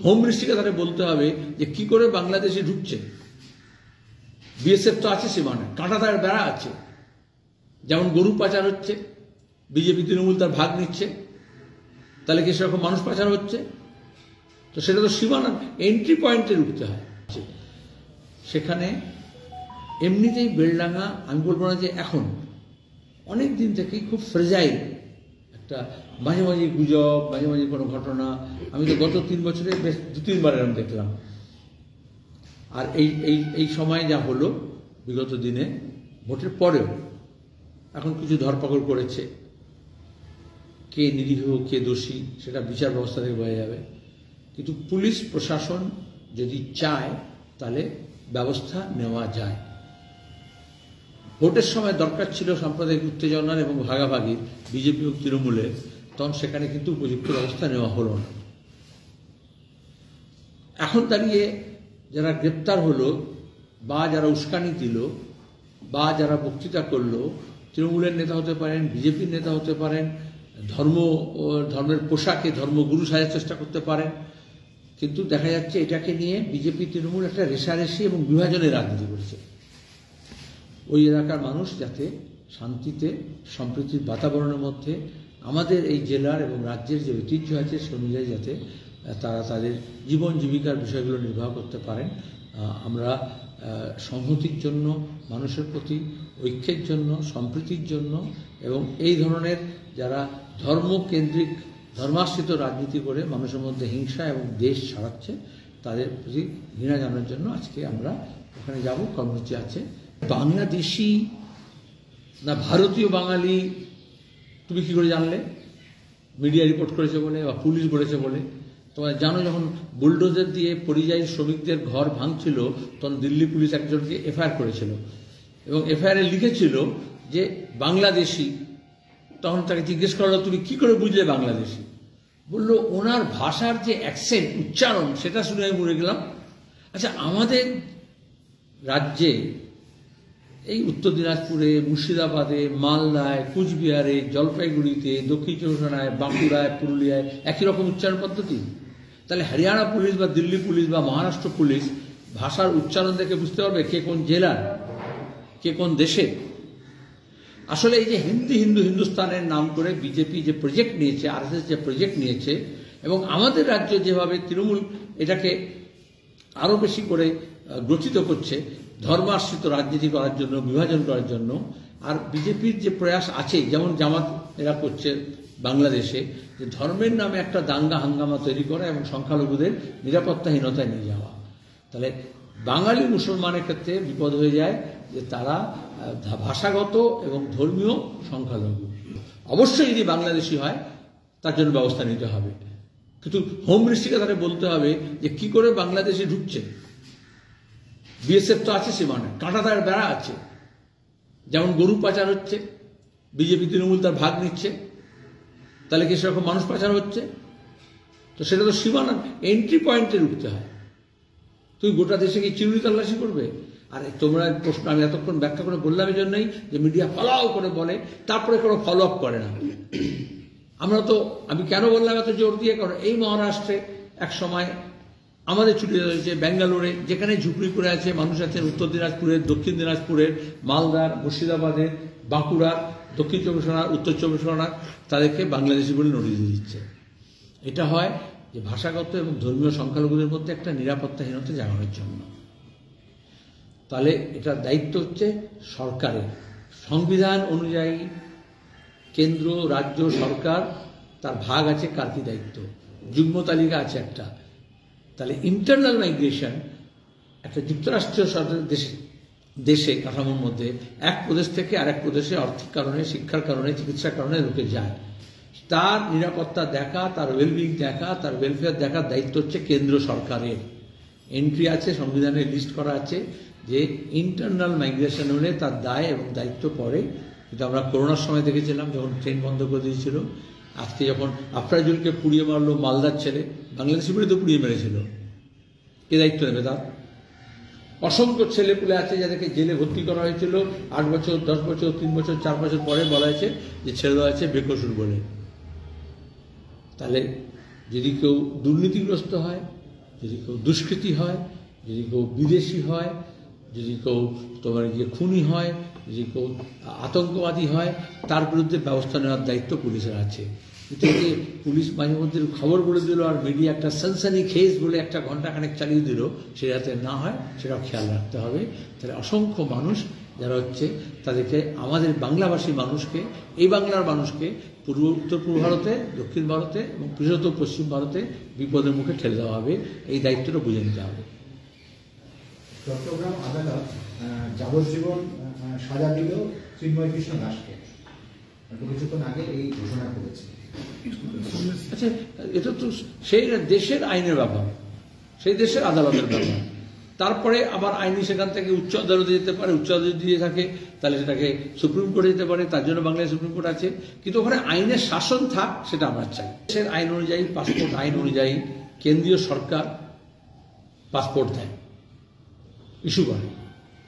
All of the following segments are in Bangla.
হোম মিনিস্ট্রিকে তাহলে বলতে হবে যে কি করে বাংলাদেশে ঢুকছে। বিএসএফ তো আছে সীমানায়, কাঁটাতার বেড়া আছে। যেমন গরু পাচার হচ্ছে, বিজেপি তৃণমূল তার ভাগ নিচ্ছে, তাহলে কি সেরকম মানুষ পাচার হচ্ছে? তো সেটা তো সীমানার এন্ট্রি পয়েন্টে ঢুকতে হয়। সেখানে এমনিতেই বেলডাঙ্গা, আমি বলবো না যে এখন, অনেক দিন থেকেই খুব ফ্রেজাইল একটা, মাঝে মাঝে গুজব, মাঝে মাঝে কোনো ঘটনা। আমি তো গত 3 বছরে বেশ 2-3 বার এরকম দেখলাম। আর এই সময় যা হলো বিগত দিনে, ভোটের পরেও এখন কিছু ধরপাকড় করেছে। কে নিরীহ কে দোষী সেটা বিচার ব্যবস্থা থেকে বোঝা যাবে। কিন্তু পুলিশ প্রশাসন যদি চায় তাহলে ব্যবস্থা নেওয়া যায়। ভোটের সময় দরকার ছিল সাম্প্রদায়িক উত্তেজনার এবং ভাগাভাগির বিজেপি ও তৃণমূলের, তখন সেখানে কিন্তু উপযুক্ত ব্যবস্থা নেওয়া হলো না। এখন দাঁড়িয়ে যারা গ্রেপ্তার হলো বা যারা উস্কানি দিল বা যারা বক্তৃতা করলো, তৃণমূলের নেতা হতে পারেন, বিজেপির নেতা হতে পারেন, ধর্মের পোশাকে ধর্মগুরু সাজার চেষ্টা করতে পারেন, কিন্তু দেখা যাচ্ছে এটাকে নিয়ে বিজেপি তৃণমূল একটা রেষারেষি এবং বিভাজনের রাজনীতি করেছে। ওই এলাকার মানুষ যাতে শান্তিতে সম্প্রীতির বাতাবরণের মধ্যে আমাদের এই জেলার এবং রাজ্যের যে ঐতিহ্য আছে সে অনুযায়ী যাতে তারা তাদের জীবন জীবিকার বিষয়গুলো নির্বাহ করতে পারেন, আমরা সংহতির জন্য, মানুষের প্রতি ঐক্যের জন্য, সম্প্রীতির জন্য এবং এই ধরনের যারা ধর্মকেন্দ্রিক ধর্মাশ্রিত রাজনীতি করে মানুষের মধ্যে হিংসা এবং দেশ ছড়াচ্ছে তাদের প্রতি ঘৃণা জানানোর জন্য আজকে আমরা ওখানে যাব। কর্মসূচি আছে। বাংলাদেশি না ভারতীয় বাঙালি তুমি কি করে জানলে? মিডিয়া রিপোর্ট করেছে বলে বা পুলিশ বলেছে বলে? তোমরা জানো যখন বুলডোজার দিয়ে পরিযায়ী শ্রমিকদের ঘর ভাঙছিল তখন দিল্লি পুলিশ একজনকে এফআইআর করেছিল এবং এফআইআরে লিখেছিল যে বাংলাদেশি। তখন তাকে জিজ্ঞেস করলো তুমি কি করে বুঝলে বাংলাদেশি? বললো ওনার ভাষার যে অ্যাকসেন্ট, উচ্চারণ, সেটা শুনে আমি মরে গেলাম। আচ্ছা, আমাদের রাজ্যে এই উত্তর দিনাজপুরে, মুর্শিদাবাদে, মালদায়, কুচবিহারে, জলপাইগুড়িতে, দক্ষিণ চব্বিশ পরগনায়, বাঁকুড়ায়, পুরুলিয়ায় একই রকম উচ্চারণ পদ্ধতি। তাহলে হরিয়ানা পুলিশ বা দিল্লি পুলিশ বা মহারাষ্ট্র পুলিশ ভাষার উচ্চারণ দেখে বুঝতে পারবে কে কোন জেলার, কে কোন দেশে। আসলে এই যে হিন্দুস্তানের নাম করে বিজেপি যে প্রজেক্ট নিয়েছে, আরএসএস যে প্রজেক্ট নিয়েছে, এবং আমাদের রাজ্য যেভাবে তৃণমূল এটাকে আরো বেশি করে গ্রথিত করছে ধর্মাশ্রিত রাজনীতি করার জন্য, বিভাজন করার জন্য, আর বিজেপির যে প্রয়াস আছে, যেমন জামাত এরা করছে বাংলাদেশে, যে ধর্মের নামে একটা দাঙ্গা হাঙ্গামা তৈরি করা এবং সংখ্যালঘুদের নিরাপত্তাহীনতায় নিয়ে যাওয়া, তাহলে বাঙালি মুসলমানের ক্ষেত্রে বিপদ হয়ে যায় যে তারা ভাষাগত এবং ধর্মীয় সংখ্যালঘু। অবশ্যই যদি বাংলাদেশি হয় তার জন্য ব্যবস্থা নিতে হবে, কিন্তু হোম মিনিস্ট্রিকে তাহলে বলতে হবে যে কি করে বাংলাদেশে ঢুকছে। বিএসএফ তো আছে সীমানায়, কাঁটাতার বেড়া আছে। যেমন গরু পাচার হচ্ছে, বিজেপি তৃণমূল তার ভাগ নিচ্ছে, তাহলে কি সেরকম মানুষ পাচার হচ্ছে? তো সেটা তো সীমানার এন্ট্রি পয়েন্টে ঢুকতে হয়। তুই গোটা দেশে কি চিরুনি তল্লাশি করবে? আর তোমরা প্রশ্ন আমি এতক্ষণ ব্যাখ্যা করে বললাম এই জন্যই যে মিডিয়া ফলাও করে বলে, তারপরে কোনো ফলো আপ করে না। আমরা তো, আমি কেন বললাম এত জোর দিয়ে, কারণ এই মহারাষ্ট্রে এক সময় আমাদের ছুটি হয়েছে, ব্যাঙ্গালোরে যেখানে ঝুপড়ি করে আছে মানুষ আছেন, উত্তর দিনাজপুরের, দক্ষিণ দিনাজপুরের, মালদার, মুর্শিদাবাদের, বাঁকুড়ার, দক্ষিণ চব্বিশ পরগনার, উত্তর চব্বিশ পরগনার, তাদেরকে বাংলাদেশি বলে নোটিশ দিচ্ছে। এটা হয় যে ভাষাগত এবং ধর্মীয় সংখ্যালঘুদের মধ্যে একটা নিরাপত্তাহীনতা জাগানোর জন্য। তাহলে এটার দায়িত্ব হচ্ছে সরকারের। সংবিধান অনুযায়ী কেন্দ্র, রাজ্য, সরকার তার ভাগ আছে কার কি দায়িত্ব, যুগ্ম তালিকা আছে একটা। তাহলে ইন্টারনাল মাইগ্রেশন একটা যুক্তরাষ্ট্রীয় দেশে কাঠামোর মধ্যে এক প্রদেশ থেকে আরেক প্রদেশে আর্থিক কারণে, শিক্ষার কারণে, চিকিৎসার কারণে ঢুকে যায়, তার নিরাপত্তা দেখা, তার ওয়েলবিং দেখা, তার ওয়েলফেয়ার দেখার দায়িত্ব হচ্ছে কেন্দ্র সরকারের। এন্ট্রি আছে, সংবিধানে লিস্ট করা আছে যে ইন্টারনাল মাইগ্রেশন হলে তার দায় এবং দায়িত্ব পড়ে। কিন্তু আমরা করোনার সময় দেখেছিলাম যখন ট্রেন বন্ধ করে দিয়েছিল, আজকে যখন আফরাজুলকে পুড়িয়ে মারলো মালদার ছেলে, বাংলাদেশি বলে তো পুড়িয়ে মেরেছিল, কে দায়িত্ব নেবে তার? অসংখ্য ছেলেপুলে আছে যাদেরকে জেলে ভর্তি করা হয়েছিল 8 বছর, 10 বছর, 3 বছর, 4 বছর পরে বলা হয়েছে যে ছেড়ে দেওয়া আছে বেকসুর বলে। তাহলে যদি কেউ দুর্নীতিগ্রস্ত হয়, যদি কেউ দুষ্কৃতী হয়, যদি কেউ বিদেশি হয়, যদি কেউ তোমার খুনি হয়, যদি কেউ আতঙ্কবাদী হয়, তার বিরুদ্ধে ব্যবস্থা নেওয়ার দায়িত্ব পুলিশের আছে। কিন্তু যে পুলিশ মাঝে মধ্যে খবর বলে দিল আর মিডিয়া একটা সানসানি খেস বলে একটা ঘন্টাখানেক চালিয়ে দিল, সে যাতে না হয় সেটাও খেয়াল রাখতে হবে। তাহলে অসংখ্য মানুষ যারা হচ্ছে তাদেরকে, আমাদের বাংলাভাষী মানুষকে, এই বাংলার মানুষকে উত্তর পূর্ব ভারতে, দক্ষিণ ভারতে এবং বিশেষত পশ্চিম ভারতে বিপদের মুখে ঠেলে দেওয়া হবে। এই দায়িত্বটা বুঝে নিতে হবে। চট্টগ্রাম আদালত যাবজ্জীবন সাজা দিল চিন্ময় কৃষ্ণ দাসকে, কিছুক্ষণ আগে এই ঘোষণা করেছে। আচ্ছা, এটা তো সেই দেশের আইনের ব্যাপার, সেই দেশের আদালতের ব্যাপার। তারপরে আবার আইনি সেখান থেকে উচ্চ আদালতে যেতে পারে, উচ্চ আদালত দিয়ে থাকে তাহলে সেটাকে সুপ্রিম কোর্টে যেতে পারে, তার জন্য বাংলায় সুপ্রিম কোর্ট আছে। কিন্তু ওখানে আইনের শাসন থাক, সেটা আমরা চাই। দেশের আইন অনুযায়ী, পাসপোর্ট আইন অনুযায়ী কেন্দ্রীয় সরকার পাসপোর্ট দেয়, ইস্যু করে,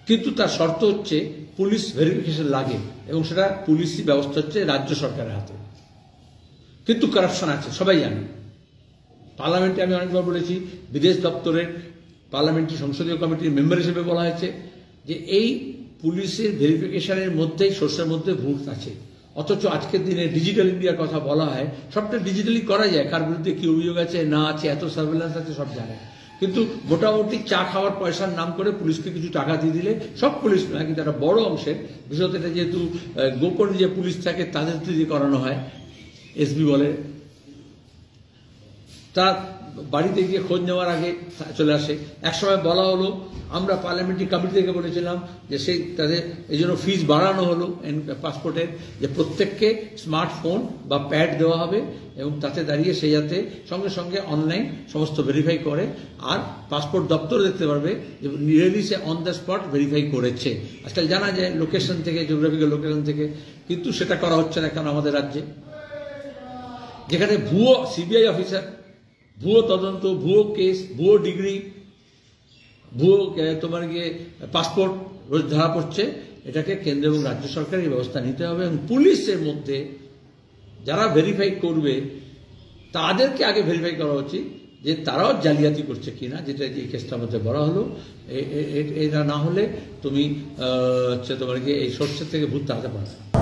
কিন্তু তার শর্ত হচ্ছে পুলিশ ভেরিফিকেশন লাগে এবং সেটা পুলিশি ব্যবস্থা হচ্ছে রাজ্য সরকারের হাতে। কিন্তু কারাপশন আছে, সবাই জানে। পার্লামেন্টে আমি অনেকবার বলেছি, বিদেশ দপ্তরের পার্লামেন্টারি সংসদীয় কমিটির মেম্বার হিসেবে বলা হয়েছে যে এই পুলিশের ভেরিফিকেশনের মধ্যেই সোর্সের মধ্যে ভুল আছে। অথচ আজকের দিনে ডিজিটাল ইন্ডিয়ার কথা বলা হয়, সবটা ডিজিটালি করা যায়, কার বিরুদ্ধে কি অভিযোগ আছে না আছে, এত সার্ভেলেন্স আছে, সব জানে। কিন্তু মোটামুটি চা খাওয়ার পয়সার নাম করে পুলিশকে কিছু টাকা দিয়ে দিলে, সব পুলিশ নয় কিন্তু একটা বড় অংশের, বিশেষত এটা যেহেতু গোপন যে পুলিশ থাকে তাদের দিয়ে করানো হয়, এসবি বলে, তার বাড়িতে গিয়ে খোঁজ নেওয়ার আগে চলে আসে। একসময় বলা হলো, আমরা পার্লামেন্টারি কমিটি থেকে বলেছিলাম যে সেই তাদের এই জন্য ফিস বাড়ানো হলো পাসপোর্টের, যে প্রত্যেককে স্মার্টফোন বা প্যাড দেওয়া হবে এবং তাতে দাঁড়িয়ে সে যাতে সঙ্গে সঙ্গে অনলাইন সমস্ত ভেরিফাই করে, আর পাসপোর্ট দপ্তর দেখতে পারবে যে really say on the spot verify করেছে। আজকাল জানা যায় লোকেশন থেকে, জিওগ্রাফিক্যাল লোকেশন থেকে, কিন্তু সেটা করা হচ্ছে না কেন আমাদের রাজ্যে? যেখানে ভুয়ো সিবিআই অফিসার, ভুয়ো তদন্ত, ভুয়ো কেস, ভুয়ো ডিগ্রি, ভুয়ো তোমার গিয়ে পাসপোর্ট রোজ ধরা পড়ছে, এটাকে কেন্দ্র এবং রাজ্য সরকারের ব্যবস্থা নিতে হবে। এবং পুলিশের মধ্যে যারা ভেরিফাই করবে তাদেরকে আগে ভেরিফাই করা উচিত যে তারাও জালিয়াতি করছে কিনা, যেটা যে কেসটার মধ্যে বলা হলো। এটা না হলে তুমি হচ্ছে তোমার গিয়ে এই সোর্সের থেকে ভূত তাড়াতে পারবে না।